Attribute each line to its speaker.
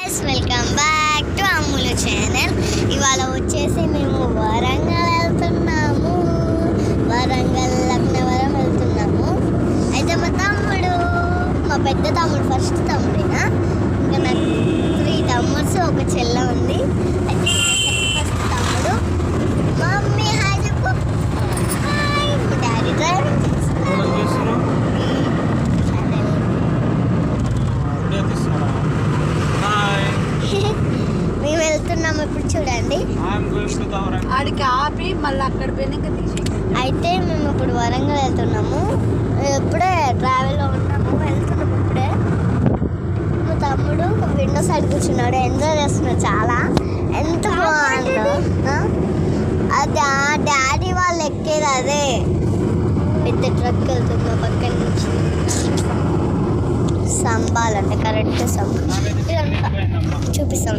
Speaker 1: Guys, welcome back to Ammulu channel. ఇవాళ వచ్చేసి మేము వరంగల్ వెళ్తున్నాము. వరంగల్ లక్నవరం వెళ్తున్నాము. అయితే మా పెద్ద తమ్ముడు ఫస్ట్ తమ్ముడేనా, ఇంకా నాకు 3 తమ్ముడ్స్ ఒక చెల్ల ఉంది. అయితే ఫస్ట్ తమ్ముడు. మమ్మీ హాయ్ చెప్పు. హాయ్. మా డాడీ డ్రైవింగ్ చేస్తున్నారు. మేము వెళ్తున్నాము ఇప్పుడు, చూడండి.
Speaker 2: ఆడికి ఆపి మళ్ళీ అక్కడ పోయినాక తీసి.
Speaker 1: అయితే మేము ఇప్పుడు వరంగల్ వెళ్తున్నాము. ఇప్పుడే ట్రావెల్లో ఉన్నాము, వెళ్తున్నాము ఇప్పుడే. మా తమ్ముడు విండో సైడ్ కూర్చున్నాడు, ఎంజాయ్ చేస్తున్నాడు చాలా. ఎంత బాగుందో. అది ఆ డాడీ వాళ్ళు ఎక్కేది అదే పెద్ద ట్రక్ వెళ్తుంది పక్కన నుంచి. సంబాలంటే కరెక్ట్ సంబా చూపిస్తాం.